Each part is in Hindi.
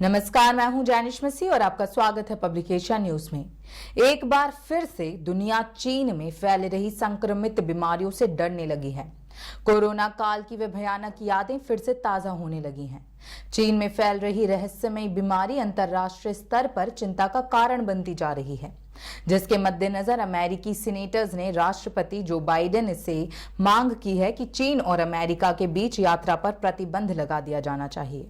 नमस्कार, मैं हूं जैनिश मसीह और आपका स्वागत है पब्लिकेशन न्यूज में। एक बार फिर से दुनिया चीन में फैल रही संक्रमित बीमारियों से डरने लगी है। कोरोना काल की वे भयानक यादें फिर से ताजा होने लगी हैं। चीन में फैल रही रहस्यमयी बीमारी अंतर्राष्ट्रीय स्तर पर चिंता का कारण बनती जा रही है, जिसके मद्देनजर अमेरिकी सीनेटर्स ने राष्ट्रपति जो बाइडेन से मांग की है कि चीन और अमेरिका के बीच यात्रा पर प्रतिबंध लगा दिया जाना चाहिए।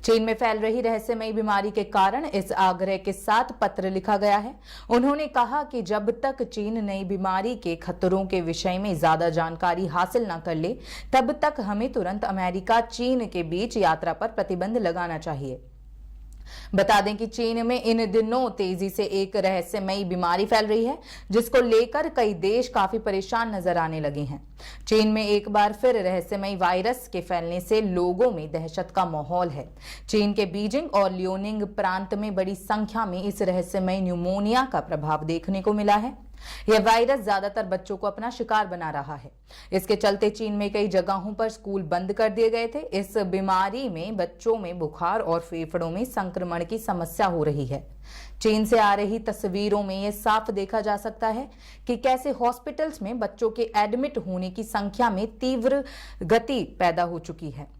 चीन में फैल रही रहस्यमयी बीमारी के कारण इस आग्रह के साथ पत्र लिखा गया है। उन्होंने कहा कि जब तक चीन नई बीमारी के खतरों के विषय में ज्यादा जानकारी हासिल न कर ले, तब तक हमें तुरंत अमेरिका चीन के बीच यात्रा पर प्रतिबंध लगाना चाहिए। बता दें कि चीन में इन दिनों तेजी से एक रहस्यमयी बीमारी फैल रही है, जिसको लेकर कई देश काफी परेशान नजर आने लगे हैं। चीन में एक बार फिर रहस्यमयी वायरस के फैलने से लोगों में दहशत का माहौल है। चीन के बीजिंग और लियोनिंग प्रांत में बड़ी संख्या में इस रहस्यमयी न्यूमोनिया का प्रभाव देखने को मिला है। यह वायरस ज्यादातर बच्चों को अपना शिकार बना रहा है। इसके चलते चीन में कई जगहों पर स्कूल बंद कर दिए गए थे। इस बीमारी में बच्चों में बुखार और फेफड़ों में संक्रमण की समस्या हो रही है। चीन से आ रही तस्वीरों में यह साफ देखा जा सकता है कि कैसे हॉस्पिटल्स में बच्चों के एडमिट होने की संख्या में तीव्र गति पैदा हो चुकी है।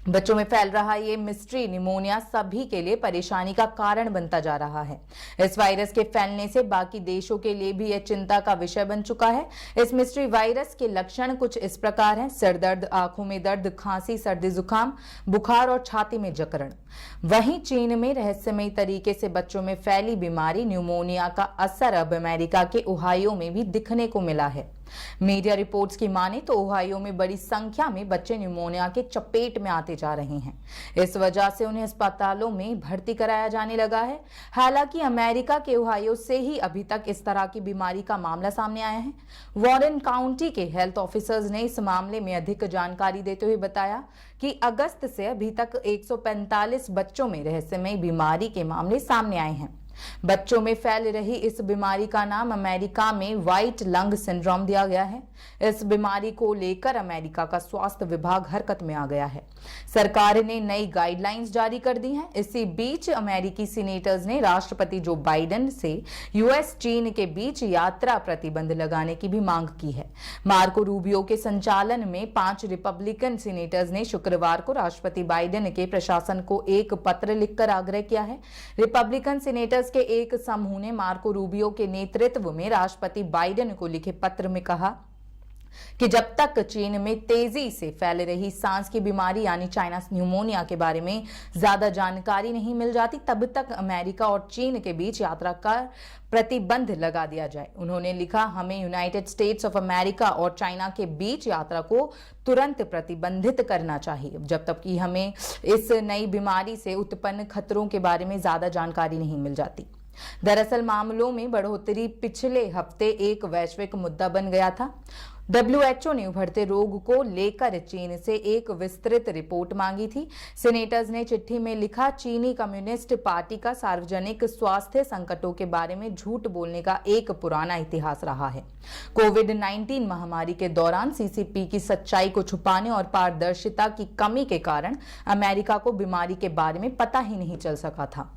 बच्चों में फैल रहा ये मिस्ट्री निमोनिया सभी के लिए परेशानी का कारण बनता जा रहा है। इस वायरस के फैलने से बाकी देशों के लिए भी यह चिंता का विषय बन चुका है। इस मिस्ट्री वायरस के लक्षण कुछ इस प्रकार हैं: सिर दर्द, आंखों में दर्द, खांसी, सर्दी जुकाम, बुखार और छाती में जकड़न। वहीं चीन में रहस्यमयी तरीके से बच्चों में फैली बीमारी न्यूमोनिया का असर अब अमेरिका के ओहायो में भी दिखने को मिला है। मीडिया रिपोर्ट्स की माने तो ओहायो में बड़ी संख्या में बच्चे न्यूमोनिया के चपेट में आते जा रहे हैं। इस वजह से उन्हें अस्पतालों में भर्ती कराया जाने लगा है। हालांकि अमेरिका के ओहायो से ही अभी तक इस तरह की बीमारी का मामला सामने आया है। वॉरेन काउंटी के हेल्थ ऑफिसर्स ने इस मामले में अधिक जानकारी देते हुए बताया कि अगस्त से अभी तक 145 बच्चों में रहस्यमयी बीमारी के मामले सामने आए हैं। बच्चों में फैल रही इस बीमारी का नाम अमेरिका में व्हाइट लंग सिंड्रोम दिया गया है। इस बीमारी को लेकर अमेरिका का स्वास्थ्य विभाग हरकत में आ गया है। सरकार ने नई गाइडलाइंस जारी कर दी हैं। इसी बीच अमेरिकी सीनेटर्स ने राष्ट्रपति जो बाइडेन से यूएस चीन के बीच यात्रा प्रतिबंध लगाने की भी मांग की है। मार्को रूबियो के संचालन में 5 रिपब्लिकन सीनेटर्स ने शुक्रवार को राष्ट्रपति बाइडेन के प्रशासन को एक पत्र लिखकर आग्रह किया है। रिपब्लिकन सीनेटर्स के एक समूह ने मार्को रूबियो के नेतृत्व में राष्ट्रपति बाइडेन को लिखे पत्र में कहा कि जब तक चीन में तेजी से फैल रही सांस की बीमारी यानी चाइना न्यूमोनिया के बारे में ज्यादा जानकारी नहीं मिल जाती, तब तक अमेरिका और चीन के बीच यात्रा का प्रतिबंध लगा दिया जाए। उन्होंने लिखा, हमें यूनाइटेड स्टेट्स ऑफ अमेरिका और चाइना के बीच यात्रा को तुरंत प्रतिबंधित करना चाहिए, जब तक कि हमें इस नई बीमारी से उत्पन्न खतरों के बारे में ज्यादा जानकारी नहीं मिल जाती। दरअसल मामलों में बढ़ोतरी पिछले हफ्ते एक वैश्विक मुद्दा बन गया था। WHO ने उभरते रोग को लेकर चीन से एक विस्तृत रिपोर्ट मांगी थी। सीनेटर्स ने चिट्ठी में लिखा, चीनी कम्युनिस्ट पार्टी का सार्वजनिक स्वास्थ्य संकटों के बारे में झूठ बोलने का एक पुराना इतिहास रहा है। कोविड-19 महामारी के दौरान सीसीपी की सच्चाई को छुपाने और पारदर्शिता की कमी के कारण अमेरिका को बीमारी के बारे में पता ही नहीं चल सका था।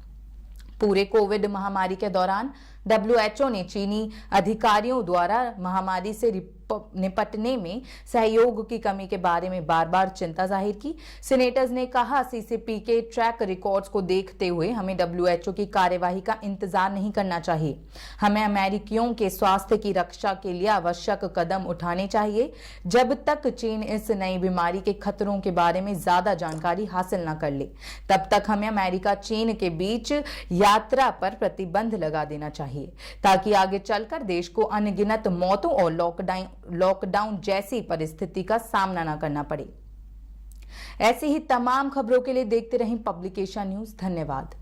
पूरे कोविड महामारी के दौरान WHO ने चीनी अधिकारियों द्वारा महामारी से निपटने में सहयोग की कमी के बारे में बार बार चिंता जाहिर की। सीनेटर्स ने कहा, सीसीपी के ट्रैक रिकॉर्ड्स को देखते हुए हमें WHO की कार्यवाही का इंतजार नहीं करना चाहिए। हमें अमेरिकियों के स्वास्थ्य की रक्षा के लिए आवश्यक कदम उठाने चाहिए जब तक चीन इस नई बीमारी के खतरों के बारे में ज्यादा जानकारी हासिल न कर ले। तब तक हमें अमेरिका चीन के बीच यात्रा पर प्रतिबंध लगा देना चाहिए, ताकि आगे चलकर देश को अनगिनत मौतों और लॉकडाउन जैसी परिस्थिति का सामना न करना पड़े। ऐसी ही तमाम खबरों के लिए देखते रहें पब्लिकेशन न्यूज। धन्यवाद।